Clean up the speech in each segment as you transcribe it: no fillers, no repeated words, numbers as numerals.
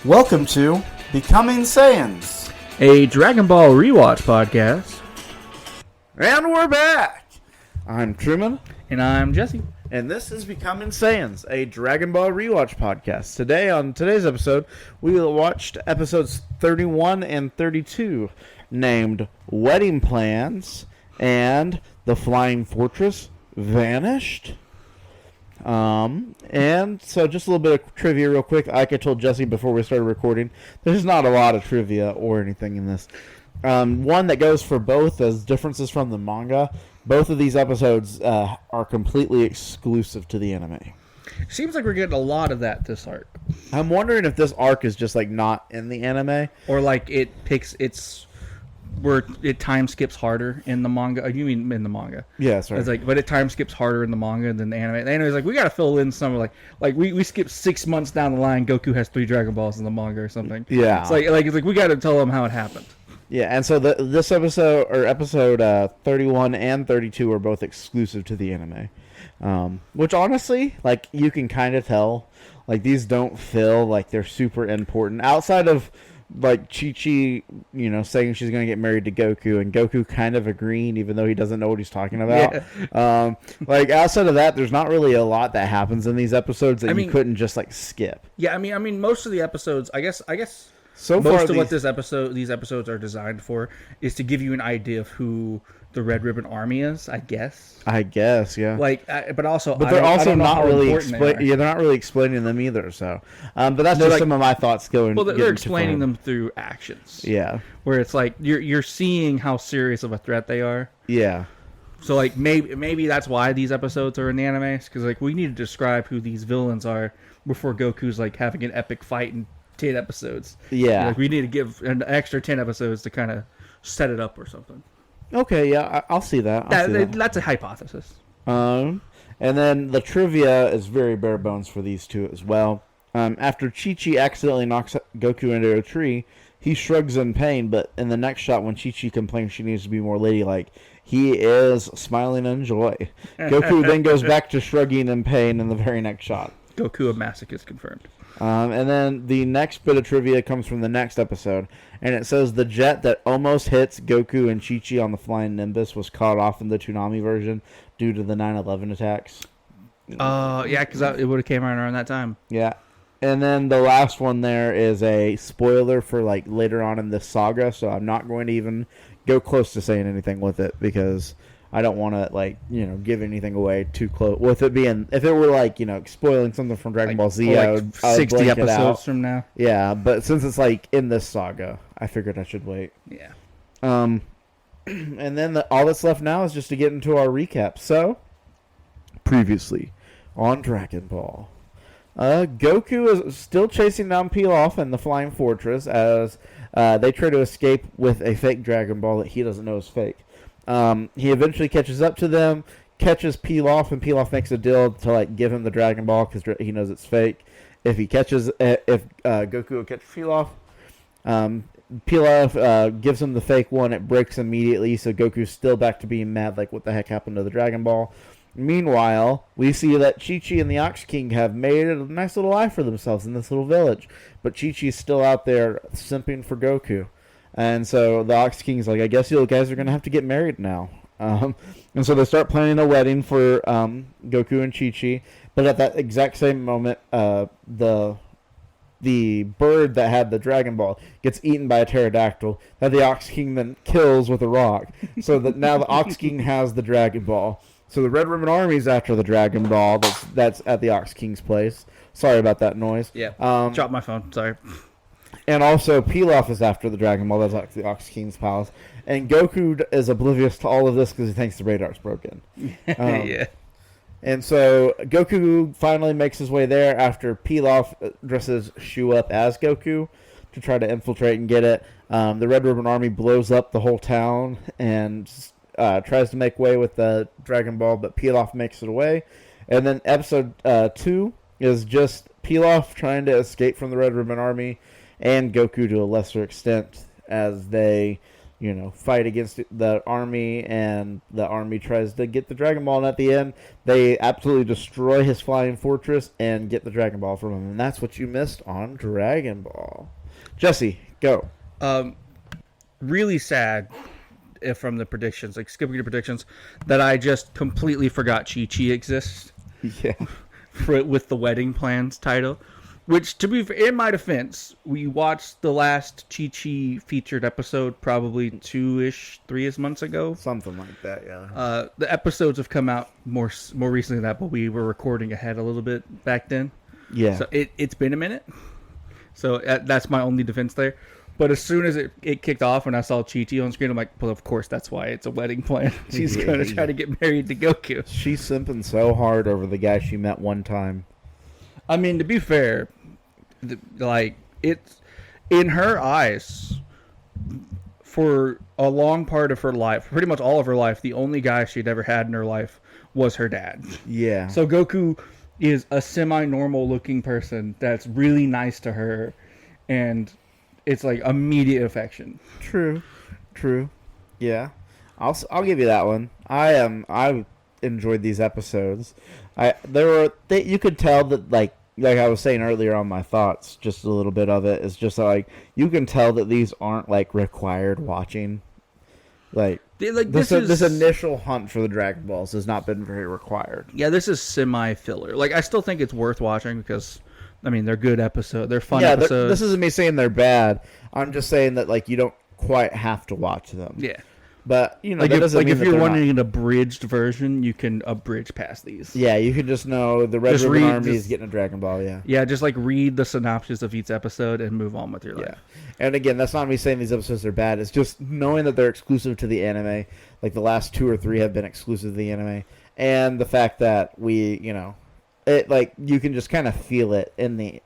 Welcome to Becoming Saiyans. A Dragon Ball rewatch podcast. And we're back. I'm Truman. And I'm Jesse. And this is Becoming Saiyans, a Dragon Ball rewatch podcast. Today, on today's episode, we watched episodes 31 and 32, named Wedding Plans and The Flying Fortress Vanished. And so just a little bit of trivia real quick. Like I told Jesse before we started recording, there's not a lot of trivia or anything in this. One that goes for both as differences from the manga. Both of these episodes are completely exclusive to the anime. Seems like we're getting a lot of that this arc. I'm wondering if this arc is just like not in the anime. Or like it picks where it time skips harder in the manga. You mean in the manga? Yeah, sorry. It's like, but it time skips harder in the manga than the anime. The anime is like, we got to fill in some like we skip 6 months down the line. Goku has 3 Dragon Balls in the manga or something. Yeah, it's like we got to tell them how it happened. Yeah, and so this episode or episode 31 and 32 are both exclusive to the anime, which honestly, like you can kind of tell, like these don't feel like they're super important outside of like Chi-Chi, you know, saying she's going to get married to Goku, and Goku kind of agreeing, even though he doesn't know what he's talking about. Yeah. Like outside of that, there's not really a lot that happens in these episodes that you couldn't just like skip. Yeah, I mean, most of the episodes, I guess. So most of what these episodes are designed for is to give you an idea of who the Red Ribbon Army is. I guess, yeah. But they're also not really they're not really explaining them either. So, but that's just some of my thoughts going. Well, they're explaining them through actions. Yeah, where it's like you're seeing how serious of a threat they are. Yeah. So like maybe that's why these episodes are in the anime, because like we need to describe who these villains are before Goku's like having an epic fight in 10 episodes. Yeah. Like we need to give an extra 10 episodes to kind of set it up or something. Okay, yeah, I'll see that. That's a hypothesis. And then the trivia is very bare bones for these two as well. After Chi-Chi accidentally knocks Goku into a tree, he shrugs in pain, but in the next shot when Chi-Chi complains she needs to be more ladylike, he is smiling in joy. Goku then goes back to shrugging in pain in the very next shot. Goku a masochist confirmed. And then the next bit of trivia comes from the next episode, and it says the jet that almost hits Goku and Chi-Chi on the flying Nimbus was caught off in the Toonami version due to the 9/11 attacks. Yeah, because it would have came out around that time. Yeah. And then the last one there is a spoiler for like later on in this saga, so I'm not going to even go close to saying anything with it because I don't want to, like, you know, give anything away too close. With it being, if it were, like, you know, spoiling something from Dragon Ball Z, I would 60 episodes from now. Yeah, but since it's, like, in this saga, I figured I should wait. Yeah. And then all that's left now is just to get into our recap. So, previously on Dragon Ball, Goku is still chasing down Pilaf and the Flying Fortress as they try to escape with a fake Dragon Ball that he doesn't know is fake. He eventually catches up to them, catches Pilaf, and Pilaf makes a deal to like give him the Dragon Ball because he knows it's fake. If Goku will catch Pilaf, Pilaf gives him the fake one. It breaks immediately, so Goku's still back to being mad. Like, what the heck happened to the Dragon Ball? Meanwhile, we see that Chi-Chi and the Ox King have made a nice little life for themselves in this little village, but Chi-Chi's still out there simping for Goku. And so the Ox King's like, I guess you guys are going to have to get married now. And so they start planning a wedding for Goku and Chi-Chi. But at that exact same moment, the bird that had the Dragon Ball gets eaten by a pterodactyl that the Ox King then kills with a rock. So that now the Ox King has the Dragon Ball. So the Red Ribbon Army's after the Dragon Ball that's at the Ox King's place. Sorry about that noise. Yeah, dropped my phone. Sorry. And also, Pilaf is after the Dragon Ball. That's like the Ox King's palace. And Goku is oblivious to all of this because he thinks the radar's broken. Yeah. And so, Goku finally makes his way there after Pilaf dresses Shu up as Goku to try to infiltrate and get it. The Red Ribbon Army blows up the whole town and tries to make way with the Dragon Ball, but Pilaf makes it away. And then episode 2 is just Pilaf trying to escape from the Red Ribbon Army and Goku to a lesser extent as they fight against the army, and the army tries to get the Dragon Ball, and at the end, they absolutely destroy his flying fortress and get the Dragon Ball from him. And that's what you missed on Dragon Ball. Jesse, go. Really sad from the predictions, like skipping the predictions, that I just completely forgot Chi-Chi exists Yeah. with the wedding plans title. Which, to be in my defense, we watched the last Chi-Chi featured episode probably 3 months ago. Something like that, yeah. The episodes have come out more recently than that, but we were recording ahead a little bit back then. Yeah. So it's been a minute. So that's my only defense there. But as soon as it kicked off and I saw Chi-Chi on screen, I'm like, well, of course, that's why it's a wedding plan. She's going to try to get married to Goku. She's simping so hard over the guy she met one time. I mean, to be fair, it's in her eyes, for a long part of her life, pretty much all of her life, the only guy she'd ever had in her life was her dad. Yeah. So Goku is a semi-normal looking person that's really nice to her, and it's like immediate affection. True. Yeah. I'll give you that one. I enjoyed these episodes. You could tell that like I was saying earlier on my thoughts, just a little bit of it is just like you can tell that these aren't like required watching. Like this initial hunt for the Dragon Balls has not been very required. Yeah, this is semi-filler. Like, I still think it's worth watching because, I mean, they're good episodes. They're fun episodes. This isn't me saying they're bad. I'm just saying that like you don't quite have to watch them. Yeah. But, like that doesn't mean if that you're they're wanting not. an abridged version, you can abridge past these. Yeah, you can just know the Red Just Ribbon read Army this- is getting a Dragon Ball, yeah. Yeah, just like read the synopsis of each episode and move on with your Yeah. life. And again, that's not me saying these episodes are bad. It's just knowing that they're exclusive to the anime. Like the last 2 or 3 have been exclusive to the anime. And the fact that we, it like you can just kind of feel it in the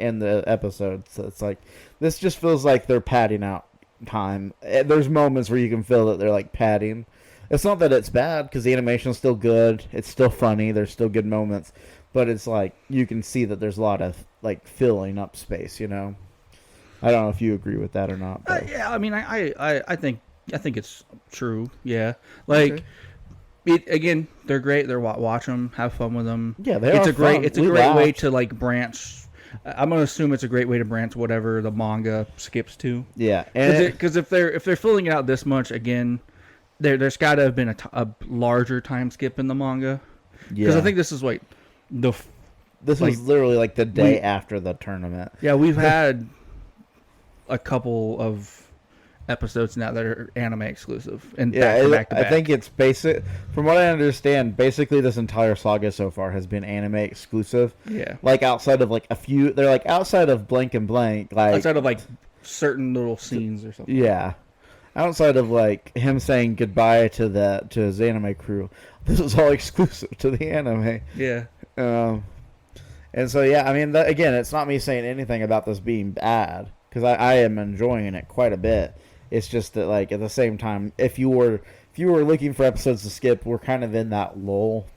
episodes. So it's like this just feels like they're padding out time. There's moments where you can feel that they're like padding. It's not that it's bad because the animation's still good. It's still funny. There's still good moments, but it's like you can see that there's a lot of like filling up space. I don't know if you agree with that or not. But. Yeah, I mean, I think it's true. Yeah, like again, they're great. They're watch them, have fun with them. Yeah, they it's are a great. fun. It's a great way to like branch. I'm gonna assume it's a great way to branch whatever the manga skips to. Yeah, and Because if they're filling it out this much again, there's got to have been a larger time skip in the manga. Because I think this is like this was literally like the day after the tournament. Yeah, we've had a couple of episodes now that are anime exclusive and back to back. I think it's basic. From what I understand, basically this entire saga so far has been anime exclusive. Yeah, like outside of like a few, they're like outside of blank and blank, like outside of like certain little scenes or something. Yeah, outside of like him saying goodbye to his anime crew, this is all exclusive to the anime. Yeah. And so yeah, I mean, again, it's not me saying anything about this being bad because I am enjoying it quite a bit. It's just that like at the same time, if you were looking for episodes to skip, we're kind of in that lull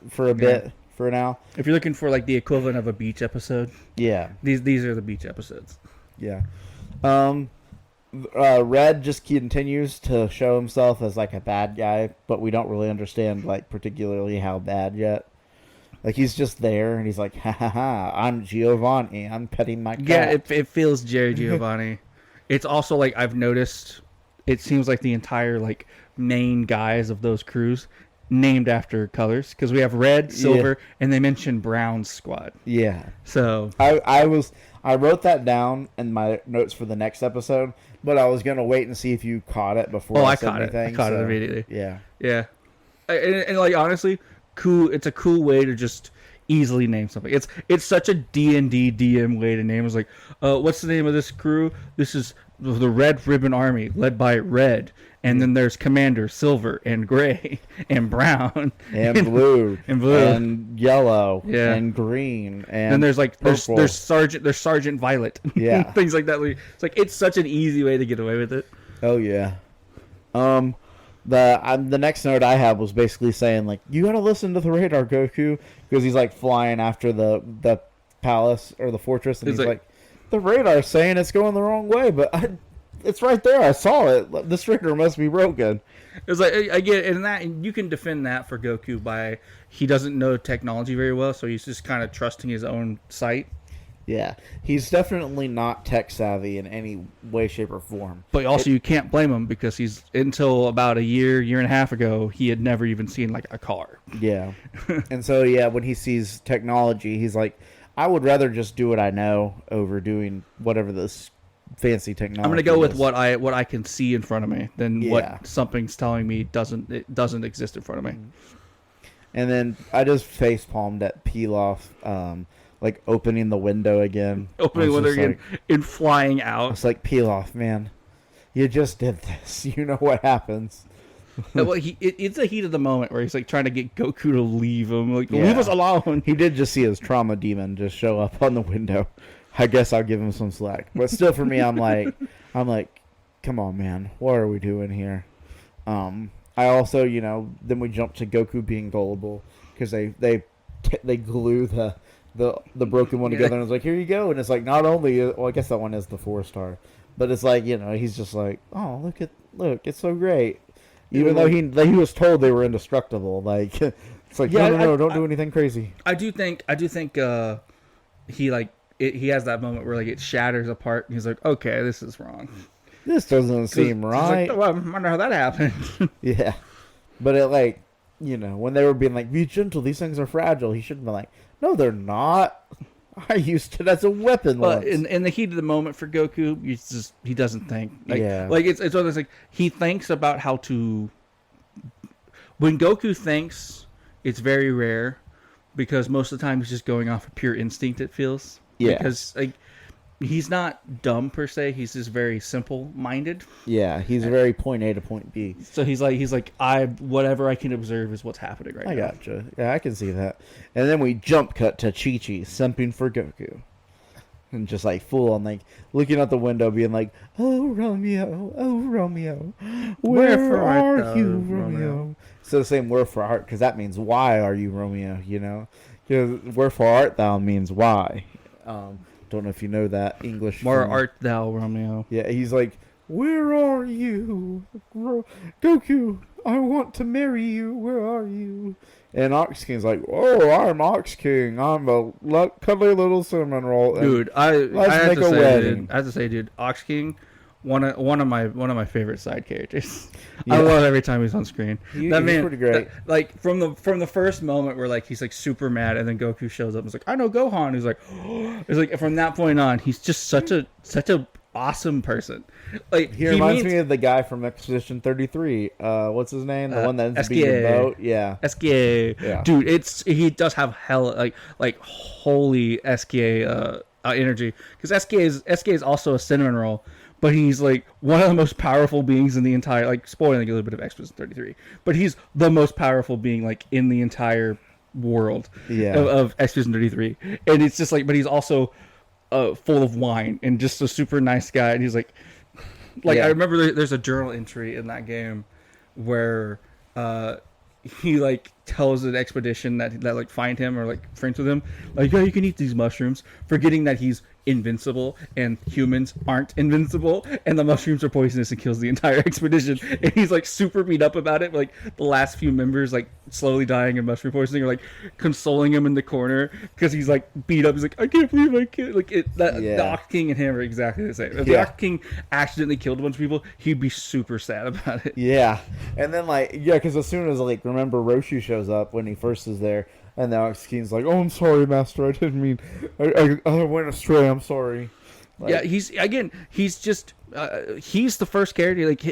for a bit for now. If you're looking for like the equivalent of a beach episode, Yeah, these are the beach episodes. yeah. Red just continues to show himself as like a bad guy, but we don't really understand like particularly how bad yet. Like he's just there and he's like, ha ha ha, I'm Giovanni, I'm petting my cat. Yeah, it feels Jerry Giovanni. It's also like I've noticed. It seems like the entire like main guys of those crews named after colors because we have red, silver, and they mention Brown's squad. Yeah. So I wrote that down in my notes for the next episode, but I was gonna wait and see if you caught it before. I said caught it. anything, I caught it immediately. Yeah. Yeah, and like honestly, cool. It's a cool way to just easily name something. It's such a D&D DM way to name. It's like, what's the name of this crew? This is the Red Ribbon Army, led by Red, and then there's Commander Silver and Gray and Brown And blue and blue and yellow Yeah. and green and then there's like purple. there's Sergeant Violet. Yeah. Things like that. It's like it's such an easy way to get away with it. Oh yeah. The next note I had was basically saying like you gotta listen to the radar, Goku, because he's like flying after the palace or the fortress, and It's he's like- like the radar's saying it's going the wrong way, but it's right there. I saw it. This trigger must be broken. It's like I get it, and that you can defend that for Goku by he doesn't know technology very well, so he's just kind of trusting his own sight. Yeah, he's definitely not tech savvy in any way, shape, or form. But also, you can't blame him because he's until about a year and a half ago, he had never even seen like a car. Yeah, and so yeah, when he sees technology, he's like, I would rather just do what I know over doing whatever this fancy technology. I'm gonna go with is. what I can see in front of me than Yeah. what something's telling me doesn't exist in front of me. And then I just face palmed at Pilaf, like opening the window again. Opening I was window just again like- and flying I out. was like, Pilaf, man, you just did this. You know what happens. Well, it's a heat of the moment where he's like trying to get Goku to leave him, like Yeah. leave us alone. He did just see his trauma demon just show up on the window. I guess I'll give him some slack. But still, for me, I'm like, come on, man, what are we doing here? I also, then we jump to Goku being gullible because they glue the broken one together and it's like, here you go, and it's like not only I guess that one is the 4-star, but it's like he's just like, oh look, it's so great, even though he was told they were indestructible. Like it's like no, don't do anything crazy. I do think he he has that moment where like it shatters apart and he's like, okay, this is wrong. This doesn't seem He's right. like, well, I wonder how that happened. Yeah, but it like when they were being like, be gentle, these things are fragile. He should have been like, no, they're not. I used it as a weapon But once. in the heat of the moment for Goku, he doesn't think. Yeah. Like it's one of those like he thinks about how to. When Goku thinks, it's very rare, because most of the time he's just going off of pure instinct. It feels. Yeah. Because like he's not dumb per se. He's just very simple minded. Yeah, he's very point A to point B. So he's like whatever I can observe is what's happening right I now. gotcha. Yeah, I can see that. And then we jump cut to Chi-Chi simping for Goku. And just like full on like looking out the window being like, oh Romeo, where are you, Romeo? So the same word for art, because that means why are you, Romeo, Because wherefore art thou means why. Don't know if you know that English. Where from- art thou, Romeo? Yeah, he's like, where are you? Goku, I want to marry you. Where are you? And Ox King's like, oh, I'm Ox King. I'm a cuddly little cinnamon roll. And Dude, I have make to a say, wedding. dude, I have to say, dude, Ox King, one of my favorite side characters. Yeah. I love every time he's on screen. He's pretty great. Like from the first moment where like he's like super mad, and then Goku shows up and is like, I know Gohan. He's like, it's like from that point on, he's just such a awesome person. Like He reminds me of the guy from Expedition 33. What's his name? The one that ends up being the SKA. boat. Yeah. SKA. Yeah. Dude, he does have hell like holy SKA energy, because SKA is also a cinnamon roll, but he's like one of the most powerful beings in the entire, like, spoiling a little bit of Expedition 33, but he's the most powerful being like in the entire world of Expedition 33, and it's just like, but he's also full of wine and just a super nice guy, and he's like Yeah. I remember there's a journal entry in that game where he like tells an expedition that like find him or like friends with him, like, yeah, you can eat these mushrooms, forgetting that he's invincible and humans aren't invincible, and the mushrooms are poisonous and kills the entire expedition. And he's like super beat up about it, like the last few members like slowly dying of mushroom poisoning are like consoling him in the corner because he's like beat up. He's like, I can't believe I killed, like the Ox King and him are exactly the same. If the Ox King accidentally killed a bunch of people, he'd be super sad about it. Yeah. And then because as soon as remember Roshu shows up when he first is there, and the Ox King's like, oh, I'm sorry, Master, I didn't mean, I went astray, I'm sorry. Yeah, he's just he's the first character, like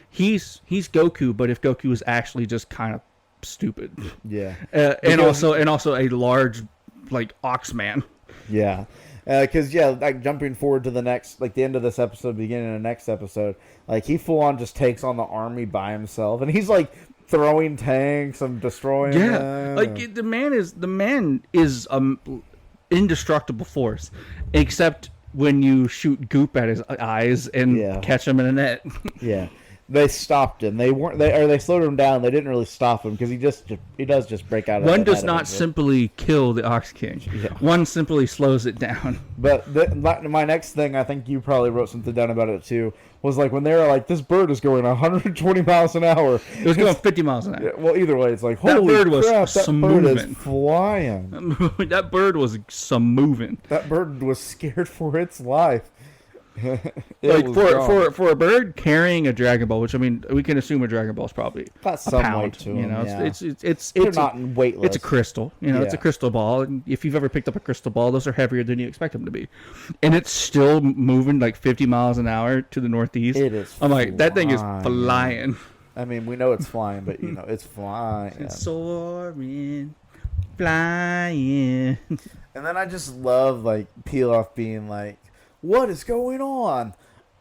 he's Goku, but if Goku was actually just kind of stupid. Yeah. And also a large like ox man. Yeah. Because like jumping forward to the next, like the end of this episode, beginning of the next episode, like he full on just takes on the army by himself, and he's like throwing tanks and destroying them. Like the man is indestructible force, except when you shoot goop at his eyes and catch him in a net. Yeah. they stopped him. They slowed him down. They didn't really stop him because he does just break out. One of does not simply kill the Ox King. Yeah. One simply slows it down. But my next thing, I think you probably wrote something down about it too, was like when they were like, this bird is going 120 miles an hour. It was going 50 miles an hour. Yeah, well, either way, it's like, That holy bird was crap, that some bird moving. is flying. That bird was some moving. That bird was scared for its life. Like for a bird carrying a Dragon Ball, which I mean, we can assume a Dragon Ball is probably got a some pound. weight to You them, know, yeah. it's They're not weightless. It's a crystal. You know, it's a Yeah. crystal ball. And if you've ever picked up a crystal ball, those are heavier than you expect them to be, and it's still moving like 50 miles an hour to the northeast. It is. I'm like, that thing is flying. flying. I mean, we know it's flying, but you know, it's flying. It's soaring, flying. And then I just love like Pilaf being like, "What is going on?"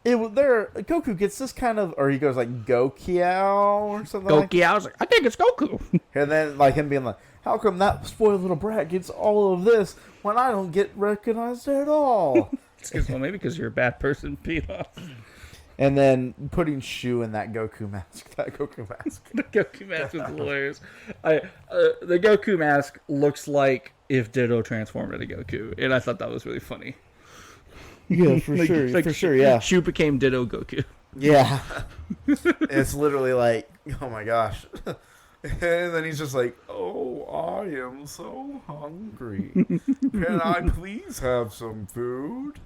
Goku gets this kind of, or he goes like Gokiao or something. Goki, I was like, I think it's Goku. And then like him being like, "How come that spoiled little brat gets all of this when I don't get recognized at all?" Well, maybe because you're a bad person, Pilaf. And then putting Shu in that Goku mask. The Goku mask was hilarious. The Goku mask looks like if Ditto transformed into Goku, and I thought that was really funny. Yeah, for sure, yeah. Shu became Ditto Goku. Yeah. It's literally like, oh my gosh. And then he's just like, oh, I am so hungry. Can I please have some food?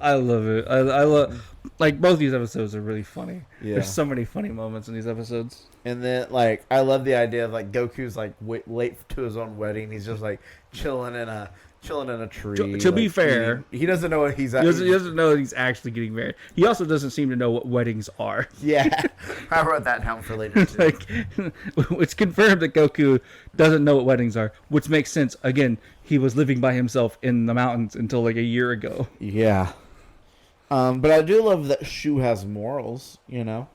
I love it. I love, like, both these episodes are really funny. Yeah. There's so many funny moments in these episodes. And then, like, I love the idea of, like, Goku's, like, late to his own wedding. He's just, like, chilling in a tree. To be like, fair, he doesn't know what he's he doesn't know that he's actually getting married. He also doesn't seem to know what weddings are. Yeah. I wrote that down for later, too. Like, it's confirmed that Goku doesn't know what weddings are, which makes sense. Again, he was living by himself in the mountains until like a year ago. Yeah. But I do love that Shu has morals, you know?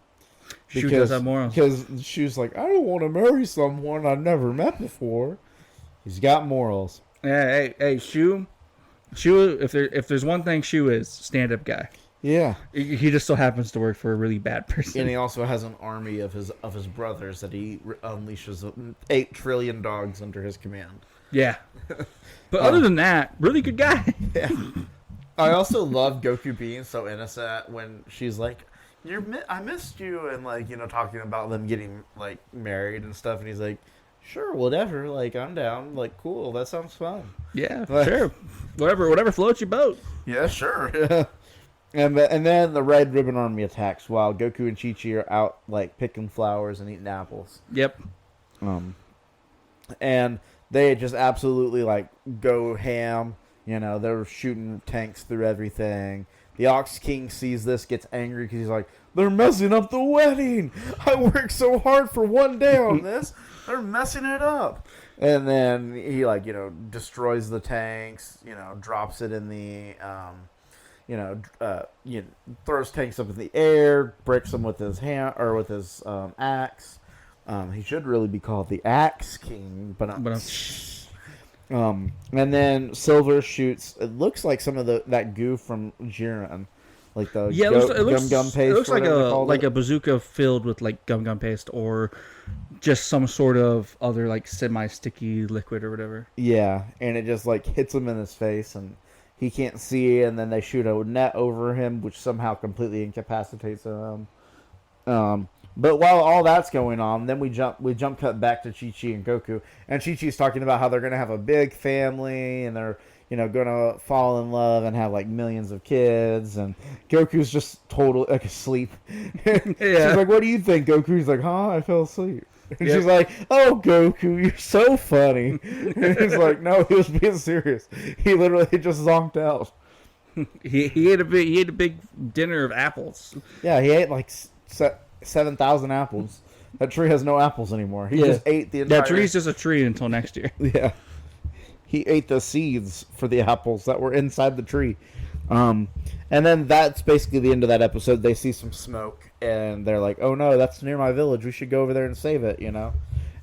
Shu does have morals. Because Shu's like, I don't want to marry someone I've never met before. He's got morals. Hey, Shu, if there's one thing Shu is, stand-up guy. Yeah. He just so happens to work for a really bad person. And he also has an army of his brothers that he unleashes 8 trillion dogs under his command. Yeah. But other than that, really good guy. Yeah. I also love Goku being so innocent when she's like, I missed you, and like, you know, talking about them getting like married and stuff, and he's like, sure, whatever, like, I'm down, like, cool, that sounds fun. Yeah, sure. Whatever floats your boat. Yeah, sure. And then the Red Ribbon Army attacks while Goku and Chi-Chi are out, like, picking flowers and eating apples. Yep. And they just absolutely, like, go ham. You know, they're shooting tanks through everything. The Ox King sees this, gets angry because he's like, they're messing up the wedding. I worked so hard for one day on this. They're messing it up. And then he, like, you know, destroys the tanks, you know, drops it in the, throws tanks up in the air, breaks them with his hand or with his axe. He should really be called the Axe King, but and then Silver shoots. It looks like some of that goo from Jiren, like the gum paste. It looks like a bazooka filled with like gum paste or just some sort of other like semi-sticky liquid or whatever. Yeah, and it just like hits him in his face, and he can't see. And then they shoot a net over him, which somehow completely incapacitates him. But while all that's going on, then we jump cut back to Chi-Chi and Goku, and Chi-Chi's talking about how they're gonna have a big family and they're, you know, gonna fall in love and have like millions of kids, and Goku's just totally like asleep. Yeah. She's like, "What do you think, Goku?" He's like, "Huh, I fell asleep." And she's like, "Oh, Goku, you're so funny." And he's like, "No, he was being serious. He literally just zonked out." He ate a big dinner of apples. Yeah, he ate like 7,000 apples. That tree has no apples anymore. He just ate the entire... That tree's just a tree until next year. Yeah. He ate the seeds for the apples that were inside the tree. And then that's basically the end of that episode. They see some smoke, and they're like, oh no, that's near my village. We should go over there and save it, you know?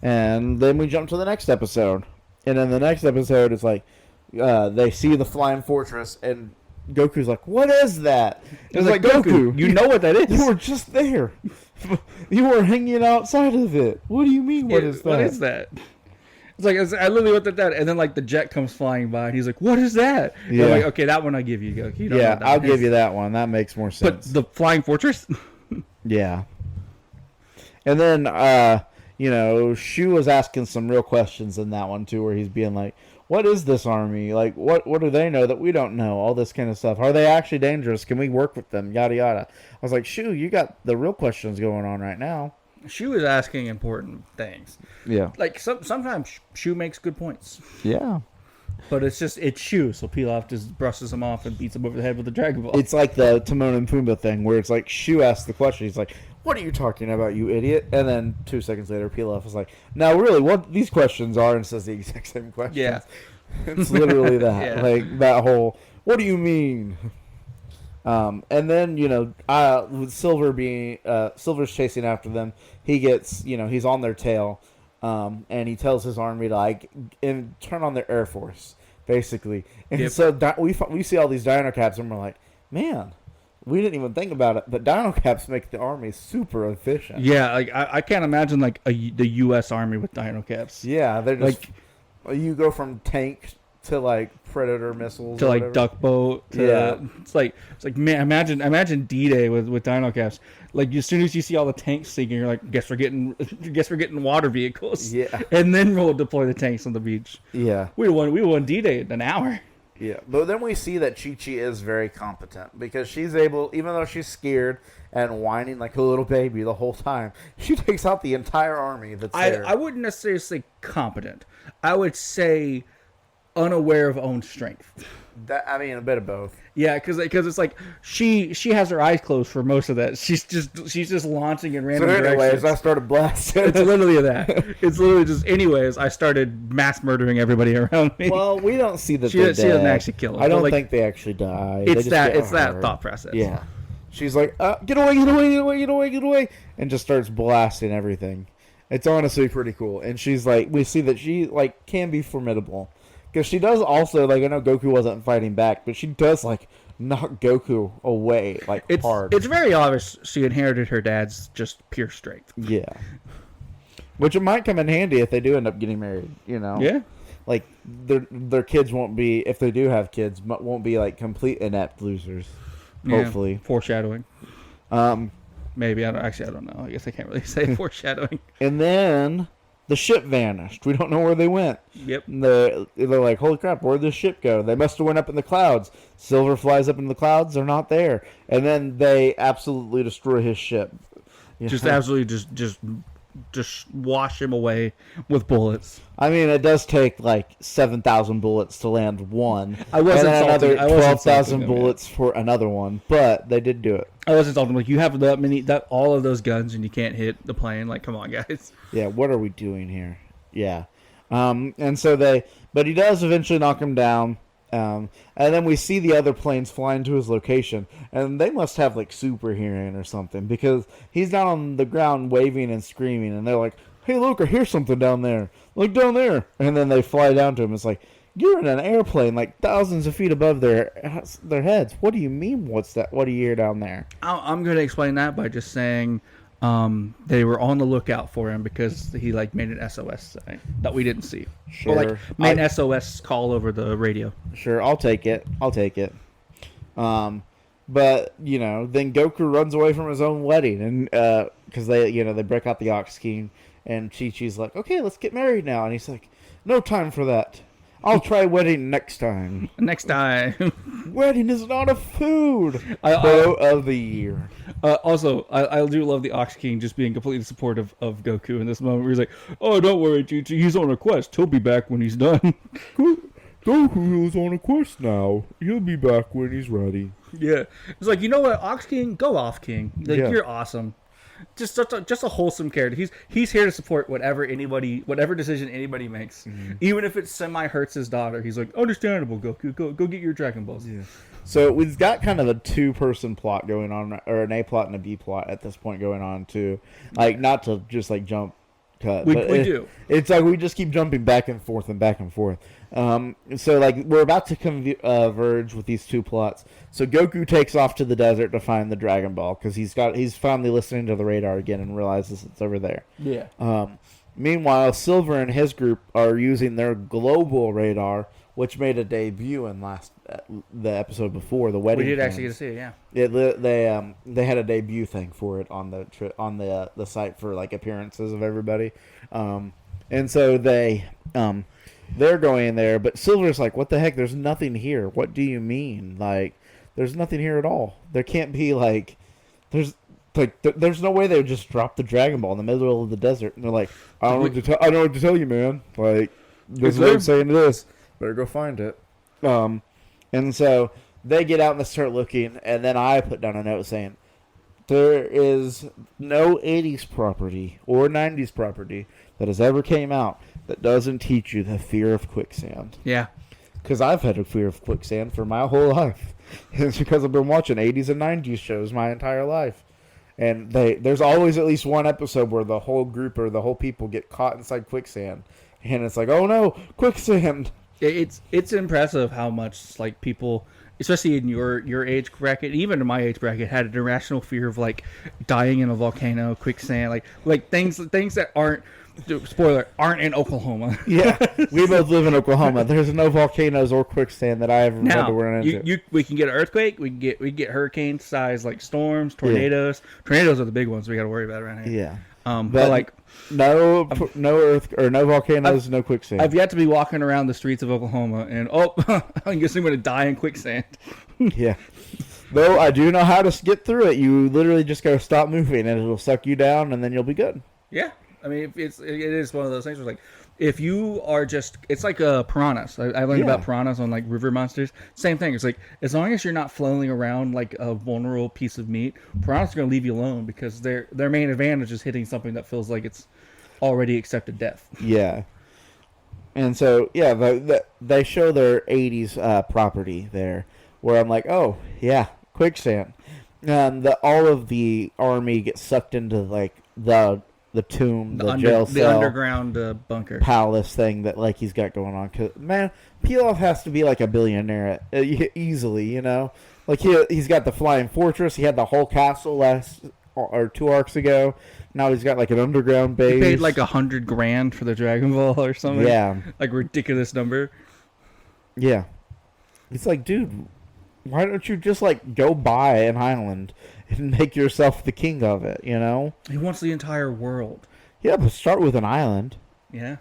And then we jump to the next episode. And then the next episode is like, they see the flying fortress, and Goku's like, "What is that?" It's like, Goku, you know what that is. You were just there. You were hanging outside of it. What do you mean? What is that? What is that? It's like I literally looked at that, and then like the jet comes flying by, and he's like, "What is that?" And I'm like, okay, that one I give you, Goku. You don't know what that I'll is. give you that one. That makes more sense. But the Flying Fortress. Yeah. And then, Shu was asking some real questions in that one, too, where he's being like, what is this army? Like, what do they know that we don't know? All this kind of stuff. Are they actually dangerous? Can we work with them? Yada, yada. I was like, Shu, you got the real questions going on right now. Shu is asking important things. Yeah. Like, sometimes Shu makes good points. Yeah. But it's Shu, so Pilaf just brushes him off and beats him over the head with a Dragon Ball. It's like the Timon and Pumbaa thing, where it's like Shu asks the question. He's like, what are you talking about, you idiot? And then 2 seconds later, Pilaf is like, now really, what these questions are, and says the exact same question. Yeah. It's literally that. Yeah. Like, that whole, what do you mean? And then, with Silver Silver's chasing after them, he gets, he's on their tail, and he tells his army to, turn on their Air Force, basically. And Yep. so we see all these Dino Caps, and we're like, man, we didn't even think about it, but Dino Caps make the army super efficient. Yeah, like I can't imagine like the U.S. Army with Dino Caps. Yeah, they're just, you go from tank to like Predator missiles To or like whatever. duck boat. It's like man, imagine D-Day with Dino Caps. Like as soon as you see all the tanks sinking, you're like, guess we're getting water vehicles. Yeah. And then we'll deploy the tanks on the beach. Yeah. We won D-Day in an hour. Yeah, but then we see that Chi-Chi is very competent because she's able, even though she's scared and whining like a little baby the whole time, she takes out the entire army that's there. I wouldn't necessarily say competent. I would say unaware of own strength. A bit of both. Yeah, because it's like she has her eyes closed for most of that. She's just launching in random So anyways, directions. I started blasting. It's literally that. It's literally just. Anyways, I started mass murdering everybody around me. Well, we don't see that She they're doesn't dead. actually kill them, I don't but, like, think they actually die. They it's just that. get It's that hurt. thought process. Yeah. She's like, get away, get away, get away, get away, get away, and just starts blasting everything. It's honestly pretty cool. And she's like, we see that she like can be formidable. Because she does also, like, I know Goku wasn't fighting back, but she does, like, knock Goku away, like, hard. It's very obvious she inherited her dad's just pure strength. Yeah. Which it might come in handy if they do end up getting married, Yeah. Like, their kids won't be, if they do have kids, won't be, like, complete inept losers. Hopefully. Yeah. Foreshadowing. Maybe. I don't know. I guess I can't really say foreshadowing. And then the ship vanished. We don't know where they went. Yep. They're like, holy crap, where'd this ship go? They must have went up in the clouds. Silver flies up in the clouds. They're not there. And then they absolutely destroy his ship. Just absolutely just wash him away with bullets. I mean, it does take like 7,000 bullets to land one. I wasn't and another insulting- I wasn't 12,000 insulting them, bullets for another one. But they did do it. I wasn't talking like you have all of those guns and you can't hit the plane. Like, come on, guys. Yeah, what are we doing here? Yeah. And so but he does eventually knock him down. And then we see the other planes flying to his location, and they must have like super hearing or something because he's down on the ground waving and screaming, and they're like, "Hey, look, I hear something down there. Look down there!" And then they fly down to him. It's like, you're in an airplane, like thousands of feet above their heads. What do you mean? What's that? What do you hear down there? I'm going to explain that by just saying they were on the lookout for him because he like made an SOS sign that we didn't see. Sure. Or like made an SOS call over the radio. Sure, I'll take it. But then Goku runs away from his own wedding, and because they break out the Ox King, and Chi-Chi's like, okay, let's get married now, and he's like, no time for that. I'll try wedding next time. Next time. Wedding is not a food. I- Quote of the year. Also, I do love the Ox King just being completely supportive of Goku in this moment where he's like, oh, don't worry, Chi-Chi, he's on a quest. He'll be back when he's done. Goku is on a quest now. He'll be back when he's ready. Yeah. It's like, you know what, Ox King, go off, King. Like, Yeah. you're awesome. Just a wholesome character. He's here to support whatever decision anybody makes, even if it semi hurts his daughter. He's like, understandable, Goku. Go get your Dragon Balls. Yeah. So we've got kind of a two-person plot going on, or an A plot and a B plot at this point going on too. Like, not to just like jump cut. We but do. It's like we just keep jumping back and forth and back and forth. So like we're about to converge with these two plots. So Goku takes off to the desert to find the Dragon Ball because he's finally listening to the radar again and realizes it's over there. Yeah. Meanwhile, Silver and his group are using their global radar, which made a debut in the episode before the wedding. We did thing. actually get to see it, yeah. They had a debut thing for it on the site for like appearances of everybody, and so they're going there, but Silver's like, what the heck? There's nothing here. What do you mean? Like, there's nothing here at all. There can't be like, there's no way they would just drop the Dragon Ball in the middle of the desert. And they're like, I don't know what to tell you, man. Like, this is what I'm saying to this. Better go find it. And so they get out and they start looking, and then I put down a note saying, there is no 80s property or 90s property that has ever came out that doesn't teach you the fear of quicksand. Yeah. Because I've had a fear of quicksand for my whole life. It's because I've been watching 80s and 90s shows my entire life. And there's always at least one episode where the whole group or the whole people get caught inside quicksand. And it's like, oh no, quicksand. It's impressive how much like people, especially in your age bracket, even in my age bracket, had an irrational fear of like dying in a volcano, quicksand, like things that aren't, spoiler, aren't in Oklahoma. Yeah, we both live in Oklahoma. There's no volcanoes or quicksand that I ever had to run into. We can get an earthquake. We can get hurricane size like storms, tornadoes. Yeah. Tornadoes are the big ones we got to worry about around here. Yeah. But like no earth or no volcanoes, no quicksand. I've yet to be walking around the streets of Oklahoma and I guess I'm going to die in quicksand. Yeah. Though I do know how to get through it. You literally just go stop moving and it'll suck you down and then you'll be good. Yeah. I mean, it is one of those things where, like, if you are just, it's like piranhas. I learned about piranhas on, like, river monsters. Same thing. It's like, as long as you're not flailing around like a vulnerable piece of meat, piranhas are going to leave you alone because their main advantage is hitting something that feels like it's already accepted death. Yeah. And so, yeah, they show their 80s property there where I'm like, oh, yeah, quicksand. And all of the army gets sucked into, like, the tomb, the jail cell, the underground bunker palace thing that like he's got going on. Cause man, Pilaf has to be like a billionaire easily, you know. Like he's got the flying fortress. He had the whole castle two arcs ago. Now he's got like an underground base. He paid like $100,000 for the Dragon Ball or something. Yeah, like ridiculous number. Yeah, it's like, dude, why don't you just like go buy an island and make yourself the king of it, you know? He wants the entire world. Yeah, but start with an island. Yeah.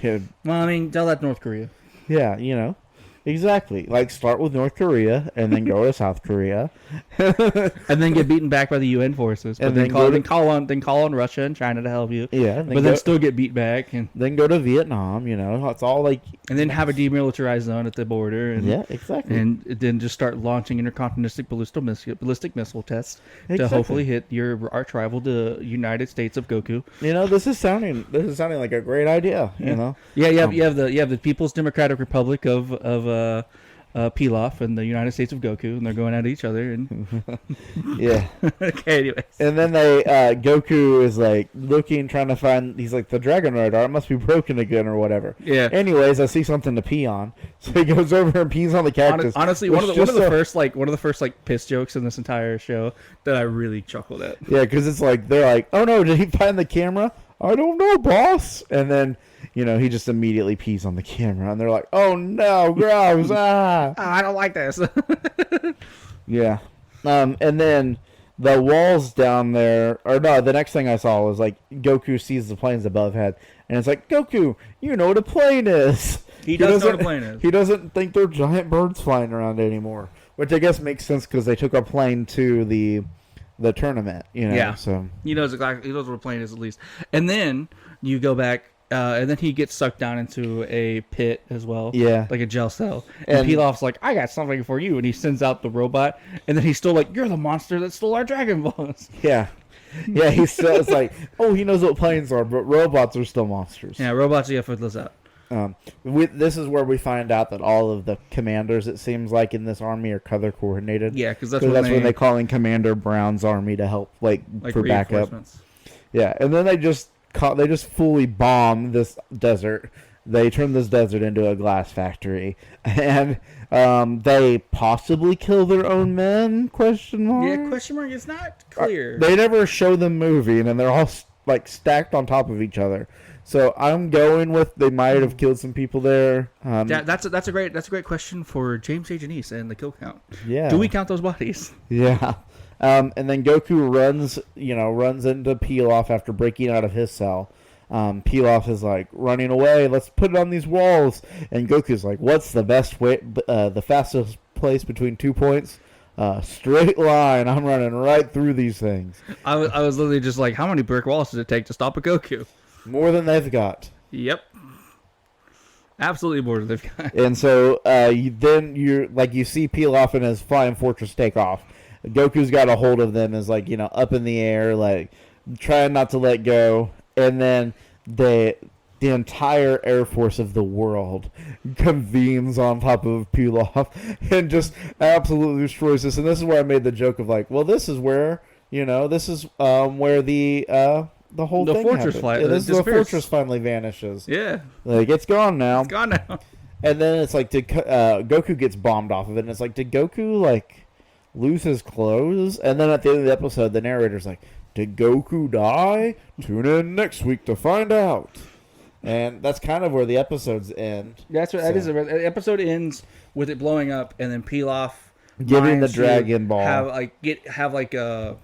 Yeah. Well, I mean, tell that to North Korea. Yeah, you know. Exactly. Like, start with North Korea and then go to South Korea. And then get beaten back by the UN forces. But and then call on Russia and China to help you. Yeah. Then still get beat back. And then go to Vietnam, you know. It's all like... And then have a demilitarized zone at the border. And, yeah, exactly. And then just start launching intercontinental ballistic missile tests to hopefully hit your arch rival, the United States of Goku. You know, this is sounding like a great idea, you know? Yeah, you have the People's Democratic Republic of Pilaf and the United States of Goku, and they're going at each other. And yeah. Okay. Anyways. And then Goku is like trying to find. He's like, the Dragon Radar, it must be broken again or whatever. Yeah. Anyways, I see something to pee on, so he goes over and pees on the cactus. Honestly, one of the first piss jokes in this entire show that I really chuckled at. Yeah, because it's like they're like, oh no, did he find the camera? I don't know, boss. And then, you know, he just immediately pees on the camera. And they're like, oh no, gross. I don't like this. Yeah. And then the walls down there, or no, the next thing I saw was like Goku sees the planes above head. And it's like, Goku, you know what a plane is. He does know what a plane is. He doesn't think they're giant birds flying around anymore. Which I guess makes sense because they took a plane to the tournament, you know. Yeah. So he knows what a plane is at least. And then you go back, and then he gets sucked down into a pit as well. Yeah. Like a jail cell. And Pilaf's like, I got something for you. And he sends out the robot. And then he's still like, you're the monster that stole our Dragon Balls. Yeah. Yeah, he's still, it's like, oh, he knows what planes are, but robots are still monsters. Yeah, robots, yeah, foot out. This is where we find out that all of the commanders, it seems like, in this army are color coordinated. Yeah, because that's when they call in Commander Brown's army to help, like for backup. Yeah, and then they just fully bomb this desert. they turn this desert into a glass factory, and they possibly kill their own men? Question mark. Yeah, question mark. It's not clear. They never show them moving, and they're all like stacked on top of each other. So I'm going with they might have killed some people there. That's a great question for James A. Janice and the kill count. Yeah. Do we count those bodies? Yeah. And then Goku runs into Pilaf after breaking out of his cell. Pilaf is like running away. Let's put it on these walls. And Goku's like, "What's the best way? The fastest place between 2 points? Straight line. I'm running right through these things." I was literally just like, how many brick walls does it take to stop a Goku? More than they've got. Yep. Absolutely more than they've got. And so you see Pilaf and his flying fortress take off. Goku's got a hold of them, is like, up in the air, like trying not to let go. And then the entire air force of the world convenes on top of Pilaf and just absolutely destroys this. And this is where I made the joke of like, well, this is where where the whole thing fortress the fortress finally vanishes. Yeah, like it's gone now. It's gone now. And then it's like, Goku gets bombed off of it, and it's like, did Goku like lose his clothes? And then at the end of the episode, the narrator's like, did Goku die? Tune in next week to find out. And that's kind of where the episodes end. That's what that is. The episode ends with it blowing up, and then Pilaf giving the Dragon Ball have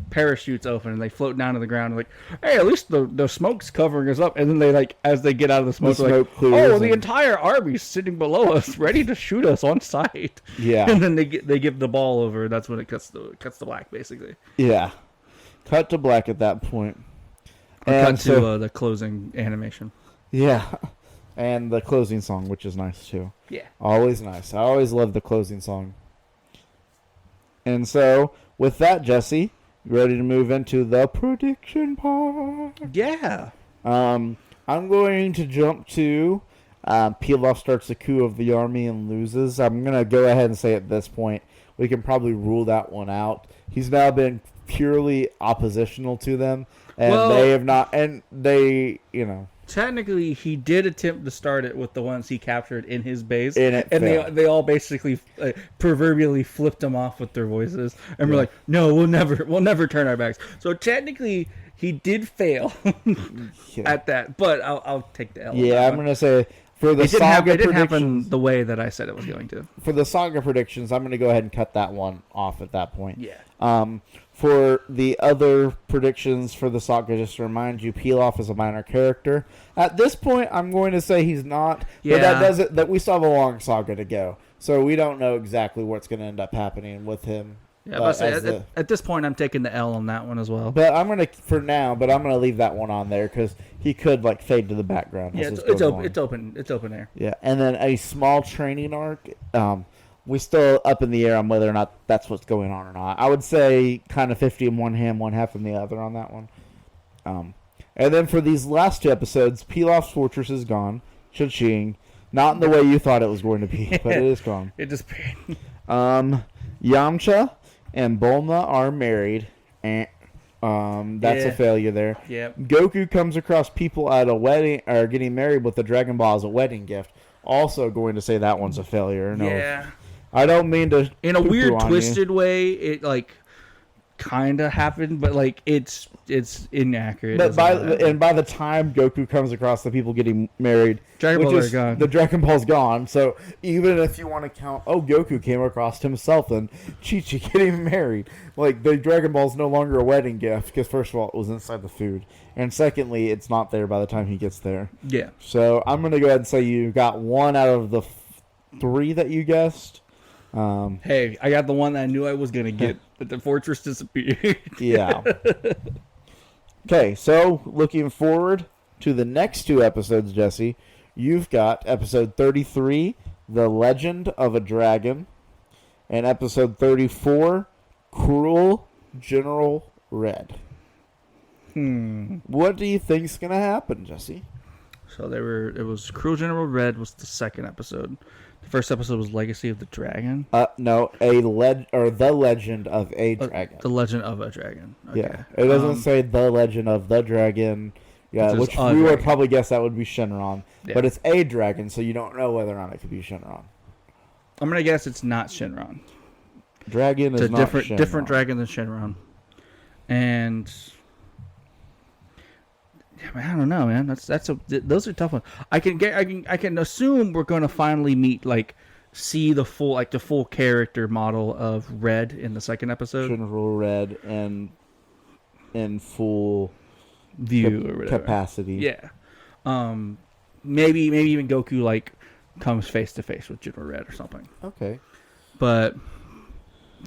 parachutes open, and they float down to the ground. Like, hey, at least the smoke's covering us up. And then they as they get out of the smoke, the entire army's sitting below us, ready to shoot us on sight. Yeah. And then they give the ball over. That's when it cuts to black, basically. Yeah. Cut to black at that point. And cut to the closing animation. Yeah. And the closing song, which is nice too. Yeah. Always nice. I always love the closing song. And so, with that, Jesse, you ready to move into the prediction part? Yeah. I'm going to jump to Pilaf starts a coup of the army and loses. I'm going to go ahead and say at this point, we can probably rule that one out. He's now been purely oppositional to them, and they have not, and they, Technically, he did attempt to start it with the ones he captured in his base, and they all basically proverbially flipped him off with their voices, and we're like, "No, we'll never turn our backs." So technically, he did fail at that, but I'll take the L. Yeah, I'm gonna say for the saga it didn't happen the way that I said it was going to. For the saga predictions, I'm gonna go ahead and cut that one off at that point. Yeah. For the other predictions for the saga, just to remind you, Pilaf is a minor character. At this point, I'm going to say he's not. Yeah. But that we still have a long saga to go, so we don't know exactly what's going to end up happening with him. Yeah, at this point, I'm taking the L on that one as well. But I'm gonna leave that one on there because he could fade to the background. Yeah, it's open air. Yeah, and then a small training arc. We still up in the air on whether or not that's what's going on or not. I would say kind of 50 in one hand, one half in the other on that one. And then for these last two episodes, Pilaf's fortress is gone. Cha-ching. Not in the way you thought it was going to be, but it is gone. It just Yamcha and Bulma are married. That's a failure there. Yep. Goku comes across people at a wedding or getting married with the Dragon Ball as a wedding gift. Also going to say that one's a failure. No. Yeah. I don't mean to. In a weird, twisted way, it kind of happened, but it's inaccurate. But by the time Goku comes across the people getting married, Dragon Balls are gone. The Dragon Ball's gone. So even if you want to count, Goku came across himself and Chi-Chi getting married, the Dragon Ball's no longer a wedding gift because first of all, it was inside the food, and secondly, it's not there by the time he gets there. Yeah. So I'm gonna go ahead and say you got one out of the three that you guessed. Hey, I got the one that I knew I was going to get, but the fortress disappeared. Yeah. Okay, so looking forward to the next two episodes, Jesse, you've got episode 33, The Legend of a Dragon, and episode 34, Cruel General Red. What do you think's going to happen, Jesse? So it was Cruel General Red was the second episode. The first episode was Legacy of the Dragon. No, The Legend of a Dragon. The Legend of a Dragon. Okay. Yeah, it doesn't say The Legend of the Dragon Yeah, Which which is a we would dragon. probably guess that would be Shenron. Yeah. But it's a dragon, so you don't know whether or not it could be Shenron. I'm gonna guess it's not Shenron. Dragon It's is a not different Shenron. dragon than Shenron. And yeah, man, I don't know, man. Those are tough ones. I can assume we're gonna finally meet see the full character model of Red in the second episode. General Red and in full View or whatever. capacity. Yeah. Maybe even Goku comes face to face with General Red or something. Okay. But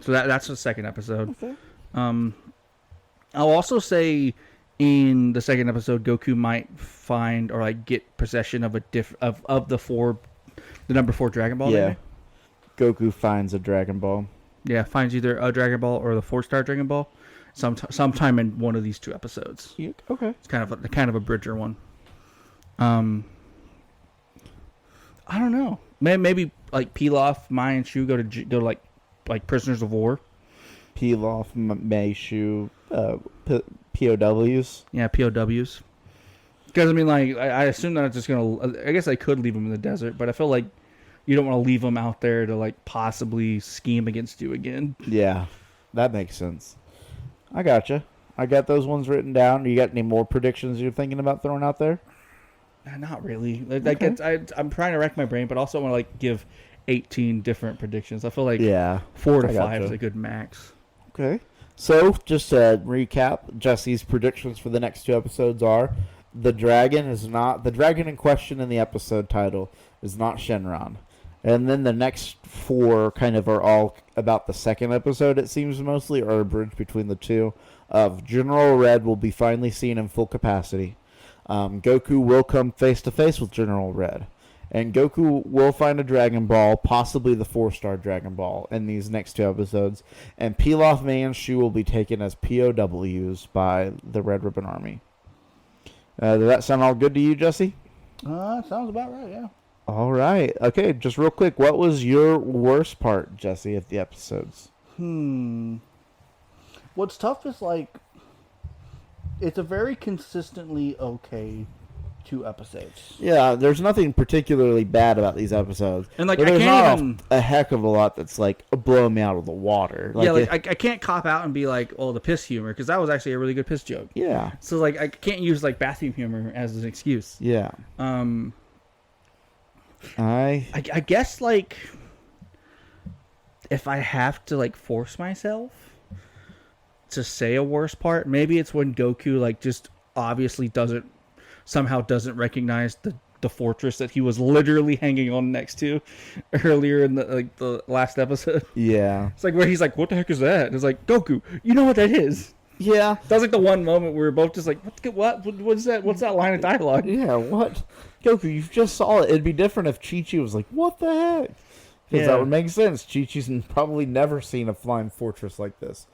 so that's the second episode. Okay. I'll also say in the second episode, Goku might find or get possession of the number 4 Dragon Ball. Yeah. Maybe? Goku finds a Dragon Ball. Yeah, finds either a Dragon Ball or the 4-star Dragon Ball. Sometime in one of these 2 episodes. Okay. It's kind of a bridger one. I don't know. Maybe Pilaf, Mai, and Shu go to prisoners of war. Pilaf, Meishu, POWs. Yeah, POWs. Because I mean, I assume that it's just gonna. I guess I could leave them in the desert, but I feel like you don't want to leave them out there to possibly scheme against you again. Yeah, that makes sense. I gotcha. I got those ones written down. You got any more predictions you're thinking about throwing out there? Not really. Okay. I'm trying to rack my brain, but also want to give 18 different predictions. I feel like Yeah. 4 to I 5 is gotcha. a good max. Okay. So, just to recap, Jesse's predictions for the next 2 episodes are the dragon in question in the episode title is not Shenron. And then the next 4 kind of are all about the second episode, it seems mostly, or a bridge between the 2. Of General Red will be finally seen in full capacity. Goku will come face to face with General Red. And Goku will find a Dragon Ball, possibly the 4-star Dragon Ball, in these next 2 episodes. And Pilaf, Mai, and Shu will be taken as POWs by the Red Ribbon Army. Does that sound all good to you, Jesse? Sounds about right, yeah. All right. Okay, just real quick, what was your worst part, Jesse, of the episodes? What's tough is it's a very consistently okay 2 episodes. Yeah, there's nothing particularly bad about these episodes. And But I there's can't not even a heck of a lot that's blowing me out of the water. I can't cop out and be the piss humor, because that was actually a really good piss joke. Yeah. So I can't use bathroom humor as an excuse. Yeah. I guess if I have to force myself to say a worst part, maybe it's when Goku just obviously doesn't recognize the fortress that he was literally hanging on next to earlier in the last episode. Yeah. It's where he's what the heck is that? And it's Goku, you know what that is. Yeah. That was the one moment where we were both just what's that? What's that line of dialogue? Yeah, what? Goku, you just saw it. It'd be different if Chi-Chi was what the heck? Because that would make sense. Chi-Chi's probably never seen a flying fortress like this.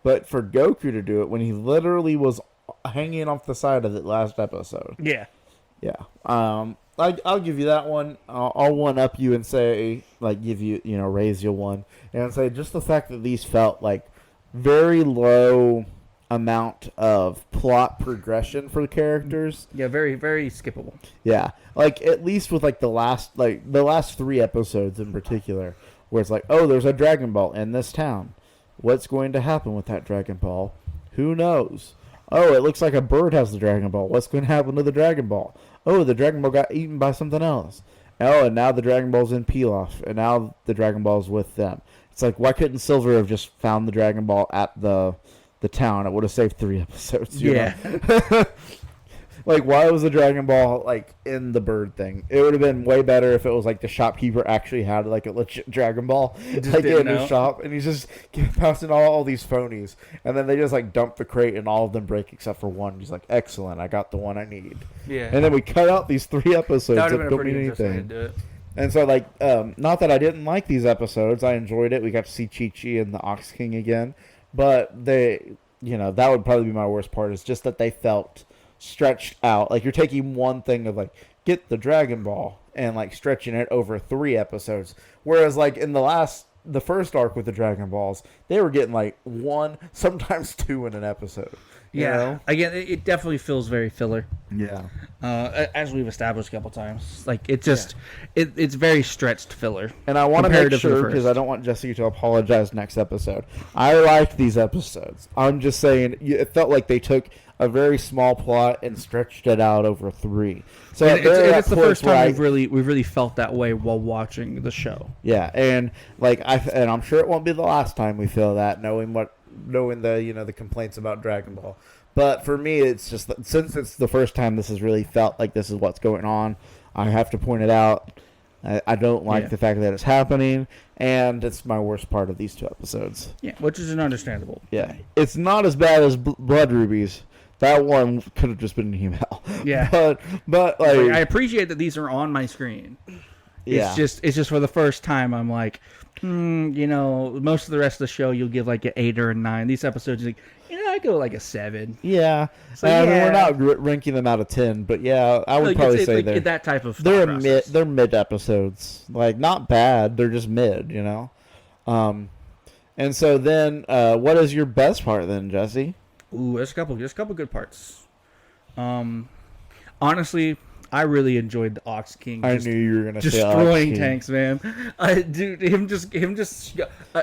But for Goku to do it when he literally was hanging off the side of it last episode. Yeah. Yeah. I'll give you that one. I'll one up you and say, give you, raise you one. And say just the fact that these felt very low amount of plot progression for the characters. Yeah, very, very skippable. Yeah. At least with the last 3 episodes in particular, where it's oh, there's a Dragon Ball in this town. What's going to happen with that Dragon Ball? Who knows? Oh, it looks like a bird has the Dragon Ball. What's going to happen to the Dragon Ball? Oh, the Dragon Ball got eaten by something else. Oh, and now the Dragon Ball's in Pilaf, and now the Dragon Ball's with them. It's why couldn't Silver have just found the Dragon Ball at the town? It would have saved 3 episodes. You know? Why was the Dragon Ball in the bird thing? It would have been way better if it was the shopkeeper actually had a legit Dragon Ball in his shop, and he's just passing all these phonies, and then they just dump the crate and all of them break except for one. He's excellent, I got the one I need. Yeah. And then we cut out these 3 episodes That would that have been a don't pretty mean interesting way to anything. do it. And so, not that I didn't like these episodes. I enjoyed it. We got to see Chi-Chi and the Ox King again. But that would probably be my worst part, is just that they felt stretched out. You're taking one thing of, get the Dragon Ball and, stretching it over 3 episodes. Whereas, in the last the first arc with the Dragon Balls, they were getting like 1, sometimes 2 in an episode. You know? Again, it definitely feels very filler. Yeah. As we've established a couple times, like it just it's very stretched filler. And I want to make comparative to the sure, first. because I don't want Jesse to apologize next episode. I liked these episodes. I'm just saying, it felt like they took a very small plot and stretched it out over 3. So And it's the first time where we've really felt that way while watching the show. yeah, and like and I'm sure it won't be the last time we feel that, knowing the the complaints about Dragon Ball. But for me, it's just that since it's the first time this has really felt like this is what's going on, I have to point it out. I don't like the fact that it's happening, and it's my worst part of these 2 episodes. Yeah, which is understandable. Yeah, it's not as bad as Blood Rubies. That one could have just been an email. Yeah, but like, like I appreciate that these are on my screen. yeah, It's just for the first time I'm like, most of the rest of the show you'll give like an 8 or a 9. These episodes, like, I go like a 7. yeah. So, I mean, yeah. we're not ranking them out of 10, but yeah, I would probably say like that type of they're thought process. they're mid episodes, like not bad. They're just mid, And so then, what is your best part then, Jesse? Ooh, there's a couple good parts. Honestly, I really enjoyed the Ox King. I knew you were gonna say destroying Ox King. tanks, man. Dude, him just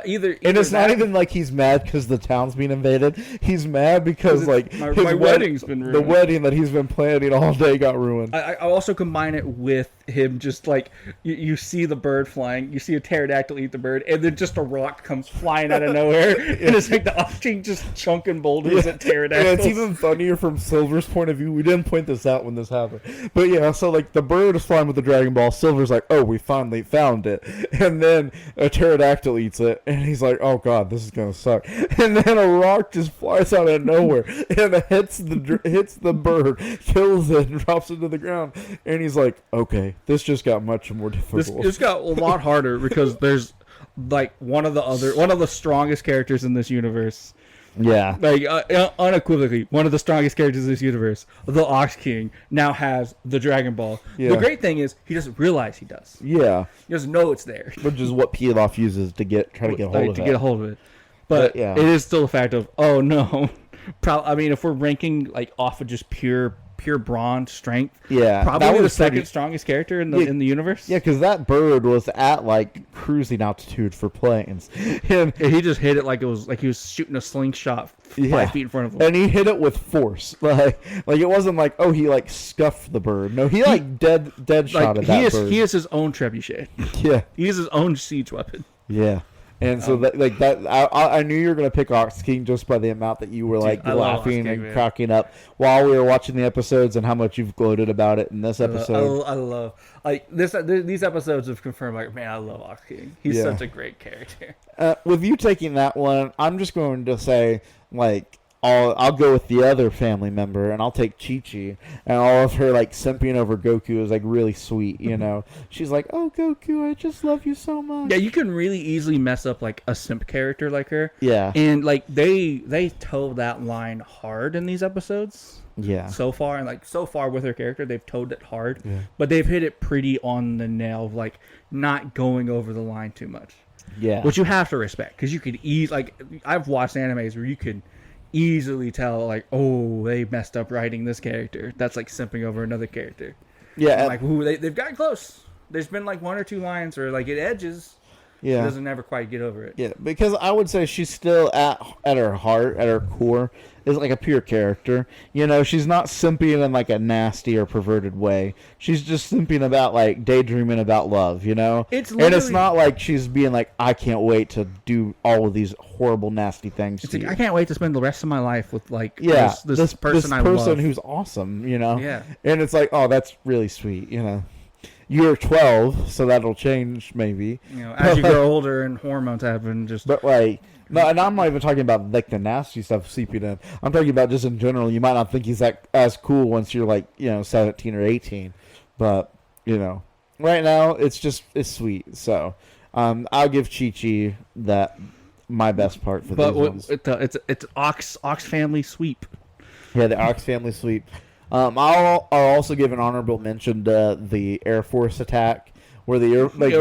either. And it's not that- even like he's mad because the town's being invaded. He's mad because like my his wedding's been the ruined. wedding that he's been planning all day got ruined. I also combine it with him just like you see the bird flying, you see a pterodactyl eat the bird, and then just a rock comes flying out of nowhere, and it's like the Ox King just chunking boulders at pterodactyls. And it's even funnier from Silver's point of view. We didn't point this out when this happened, but yeah. So like the bird is flying with the Dragon Ball. Silver's like, "Oh, we finally found it," and then a pterodactyl eats it, and he's like, "Oh God, this is gonna suck." And then a rock just flies out of nowhere and hits the bird, kills it, and drops it to the ground. And he's like, "Okay, this just got much more difficult." This got a lot harder because there's like one of the strongest characters in this universe. Yeah. Like unequivocally, one of the strongest characters in this universe, the Ox King, now has the Dragon Ball. Yeah. The great thing is he doesn't realize he does. Yeah. He doesn't know it's there. Which is what Pilaf uses to try to get a hold of it. Get a hold of it. But yeah. it is still a fact of, oh no. I mean, if we're ranking like off of just pure brawn strength, Yeah, probably that the was second pretty- strongest character in the universe. Yeah, because that bird was at like cruising altitude for planes, and He just hit it like it was like he was shooting a slingshot 5 feet in front of him. and he hit it with force. Like it wasn't like, oh, he like scuffed the bird. No, he like dead shot at that bird. He is his own trebuchet. Yeah, He is his own siege weapon. yeah. And so I knew you were gonna pick Ox King just by the amount that you were like I love laughing Ox King, and man. cracking up while we were watching the episodes, and how much you've gloated about it in this episode. I love like this. These episodes have confirmed like, man, I love Ox King. He's Yeah. such a great character. With you taking that one, I'm just going to say, like, I'll go with the other family member, and I'll take Chi-Chi, and all of her, like, simping over Goku is, like, really sweet, you know? She's like, oh, Goku, I just love you so much. Yeah, you can really easily mess up like a simp character like her. Yeah. And like they toe that line hard in these episodes Yeah. so far, and like so far with her character, they've towed it hard. Yeah. But they've hit it pretty on the nail of like not going over the line too much. Yeah. Which you have to respect, because you could like I've watched animes where you could easily tell like, oh, they messed up writing this character. That's like simping over another character. yeah. I'm like, ooh, they've gotten close. There's been like 1 or 2 lines where like it edges. yeah. It doesn't ever quite get over it. Yeah, because I would say she's still at her heart, at her core, is like a pure character. You know, she's not simping in like a nasty or perverted way. She's just simping about like daydreaming about love, you know? It's and it's literally- not like she's being like, I can't wait to do all of these horrible, nasty things It's to like you. I can't wait to spend the rest of my life with like Yeah, this person I love. who's awesome, you know? Yeah. And it's like, oh, that's really sweet, you know? You're 12, so that'll change maybe. You know, as you grow older and hormones happen, just But like, no, and I'm not even talking about like the nasty stuff seeping in. I'm talking about just in general. You might not think he's that as cool once you're like 17 or 18, but right now it's sweet. So I'll give Chi-Chi that my best part for these ones. it's Ox family sweep. Yeah, the Ox family sweep. I'll also give an honorable mention to the Air Force attack where the like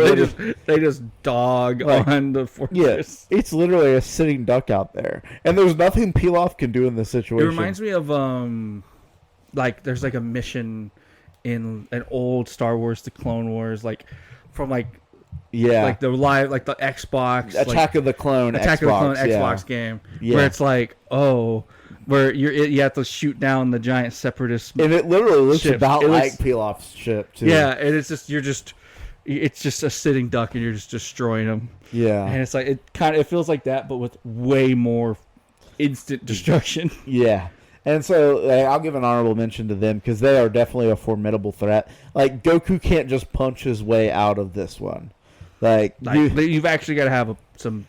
they just dog on the fortress. Yeah, it's literally a sitting duck out there, and there's nothing Pilaf can do in this situation. It reminds me of like there's like a mission in an old Star Wars, the Clone Wars, like from like like the Xbox Attack of the Clone Xbox game, where it's like where you have to shoot down the giant separatist, and it literally looks ship. about like Pilaf's ship too. Yeah, and it's just a sitting duck, and you're just destroying them. Yeah, and it's like it feels like that, but with way more instant destruction. Yeah. And so I'll give an honorable mention to them because they are definitely a formidable threat. Like, Goku can't just punch his way out of this one. You've actually got to have some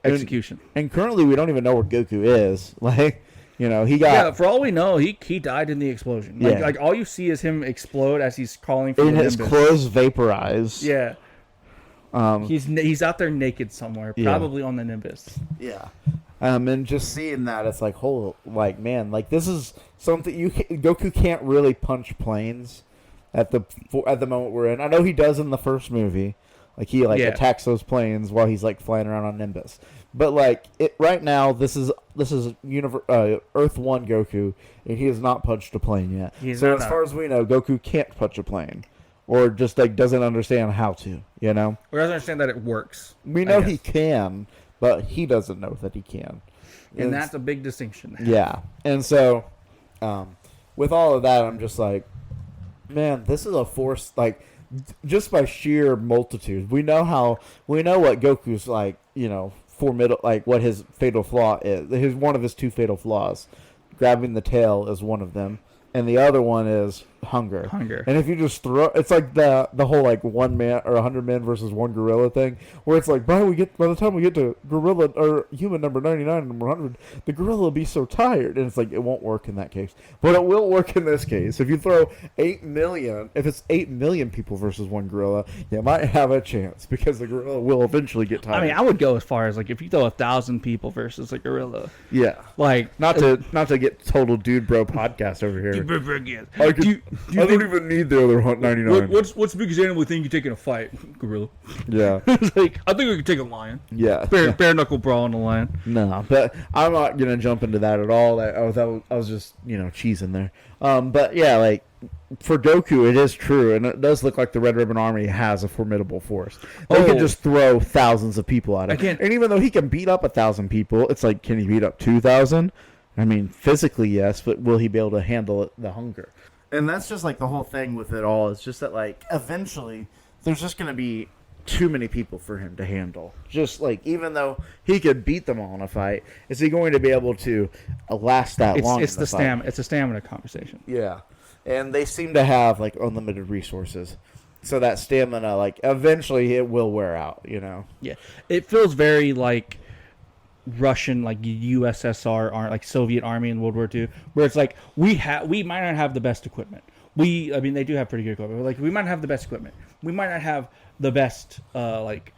execution. And currently, we don't even know where Goku is. Like, he got... Yeah, for all we know, he died in the explosion. Like all you see is him explode as he's crawling from the Nimbus. His clothes vaporize. Yeah. He's out there naked somewhere, probably on the Nimbus. Yeah. And just seeing that, it's like, man, like this is something Goku can't really punch planes at the moment we're in. I know he does in the first movie, like he attacks those planes while he's like flying around on Nimbus. But like right now, this is Earth 1 Goku, and he has not punched a plane yet. As far as we know, Goku can't punch a plane, or just like doesn't understand how to. Or doesn't understand that it works. We know he can. But he doesn't know that he can. And that's a big distinction. Yeah. And so, with all of that, I'm just like, man, this is a force, like, just by sheer multitude. We know what Goku's, like, formidable, like, what his fatal flaw is. One of his two fatal flaws. Grabbing the tail is one of them. And the other one is hunger. And if you just throw, it's like the whole like 1 man or 100 men versus 1 gorilla thing, where it's like by the time we get to gorilla or human number 99 and number 100, the gorilla will be so tired, and it's like it won't work in that case, but it will work in this case. If you throw 8 million, if it's 8 million people versus 1 gorilla, you might have a chance because the gorilla will eventually get tired. I mean, I would go as far as like if you throw 1,000 people versus a gorilla. Yeah, like not to get total dude bro podcast over here. I don't even need the other 99. What's the biggest animal thing you take in a fight? Gorilla. Yeah. It's like, I think we could take a lion. Yeah. Bare knuckle brawl on a lion. No, but I'm not gonna jump into that at all. I was just cheesing there. But yeah, like for Goku, it is true, and it does look like the Red Ribbon Army has a formidable force. They can just throw thousands of people at him. And even though he can beat up 1,000 people, it's like, can he beat up 2,000? I mean, physically, yes, but will he be able to handle the hunger? And that's just like the whole thing with it all. It's just that like eventually there's just going to be too many people for him to handle. Just like even though he could beat them all in a fight, is he going to be able to last that long? It's the stamina. It's a stamina conversation. Yeah, and they seem to have like unlimited resources, so that stamina like eventually it will wear out. Yeah, it feels very like Russian, like USSR, like Soviet army in World War II, where it's like we might not have the best equipment. I mean, they do have pretty good equipment. But like we might not have the best equipment. We might not have the best like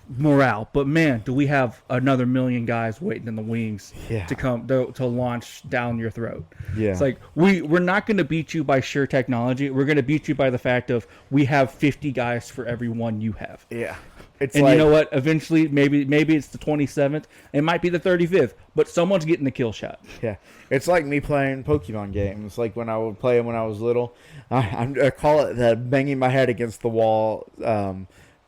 morale. But man, do we have another million guys waiting in the wings to come to launch down your throat? Yeah, it's like we're not going to beat you by sheer technology. We're going to beat you by the fact of we have 50 guys for every one you have. Yeah. And you know what? Eventually, maybe it's the 27th. It might be the 35th, but someone's getting the kill shot. Yeah, it's like me playing Pokemon games. Like when I would play them when I was little, I call it the banging my head against the wall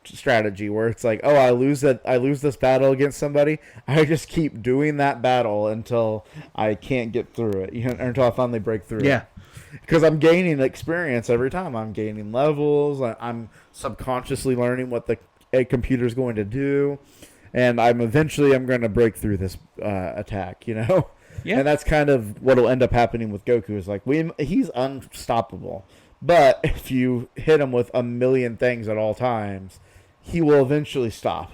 strategy, where it's like, I lose this battle against somebody. I just keep doing that battle until I can't get through it, until I finally break through. Yeah. Because I'm gaining experience every time. I'm gaining levels. I'm subconsciously learning what a computer's going to do, and I'm going to break through this attack, Yeah. And that's kind of what will end up happening with Goku is like he's unstoppable. But if you hit him with a million things at all times, he will eventually stop.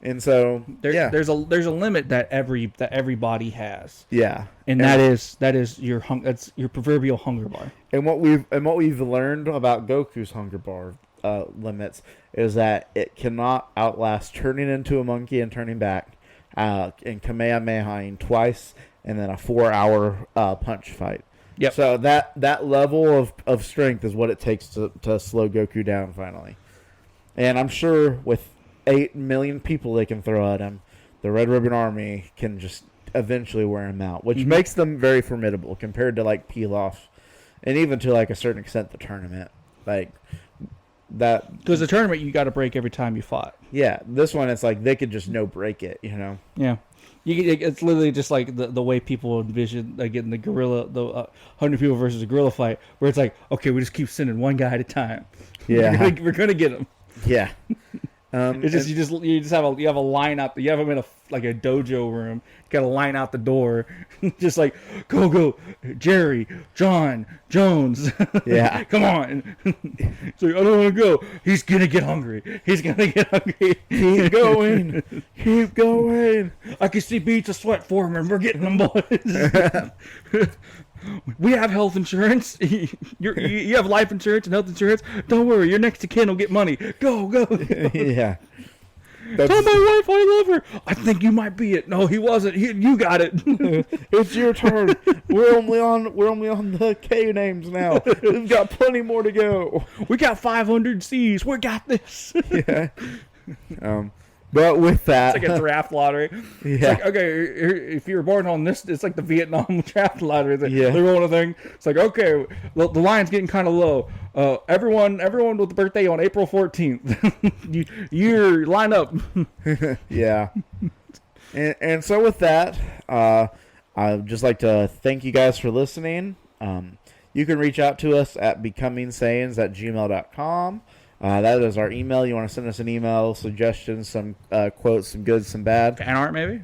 And so there's a limit that everybody has. Yeah. And that is your that's your proverbial hunger bar. And what we've learned about Goku's hunger bar limits is that it cannot outlast turning into a monkey and turning back, and Kamehamehaing twice, and then a 4-hour punch fight. Yep. So that level of strength is what it takes to slow Goku down finally. And I'm sure with 8 million people they can throw at him, the Red Ribbon Army can just eventually wear him out, which makes them very formidable compared to like Pilaf, and even to like a certain extent the tournament. Like that, Because the tournament you got to break every time you fought. yeah. This one it's like they could just no break it, you know. Yeah. It's literally just like the way people envision like getting the 100 people versus a gorilla fight, where it's like, okay, we just keep sending one guy at a time. Yeah. we're gonna get him. Yeah. It's just you just have a line out. You have them in a dojo room. You got a line out the door, just like go, Jerry, John, Jones. Yeah. Come on. So I don't want to go. He's gonna get hungry. Keep going. Keep going. I can see beads of sweat forming, and we're getting them, boys. We have health insurance. You have life insurance and health insurance. Don't worry, your next of kin will get money. Go. Yeah. Tell my wife I love her. I think you might be it. No, he wasn't. You got it. It's your turn. We're only on the K names now. We've got plenty more to go. We got 500 C's. We got this. Yeah. But with that, It's like a draft lottery. It's yeah. like, okay, if you were born on this, it's like the Vietnam draft lottery. Yeah. They're rolling a thing. It's like, okay, the line's getting kind of low. Everyone with a birthday on April 14th, you line up. Yeah. And so with that, I'd just like to thank you guys for listening. You can reach out to us at becomingsaiyans@gmail.com. That is our email. You want to send us an email, suggestions, some quotes, some good, some bad. Fan art, maybe?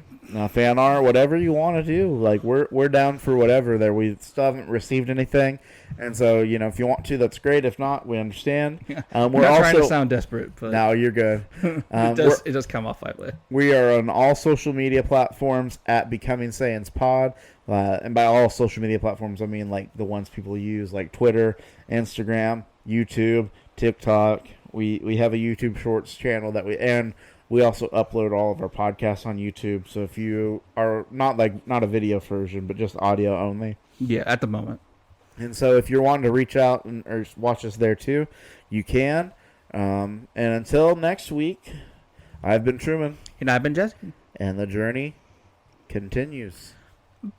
Fan art, whatever you want to do. Like, we're down for whatever there. We still haven't received anything. And so, if you want to, that's great. If not, we understand. We're We're not also trying to sound desperate, but No, you're good. it does come off that way. We are on all social media platforms at Becoming Saiyans Pod. And by all social media platforms, I mean like the ones people use, like Twitter, Instagram, YouTube, TikTok. We have a YouTube Shorts channel we also upload all of our podcasts on YouTube. So if you are not a video version, but just audio only. Yeah, at the moment. And so if you're wanting to reach out or watch us there too, you can. And until next week, I've been Truman. And I've been Jesse. And the journey continues.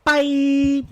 Bye.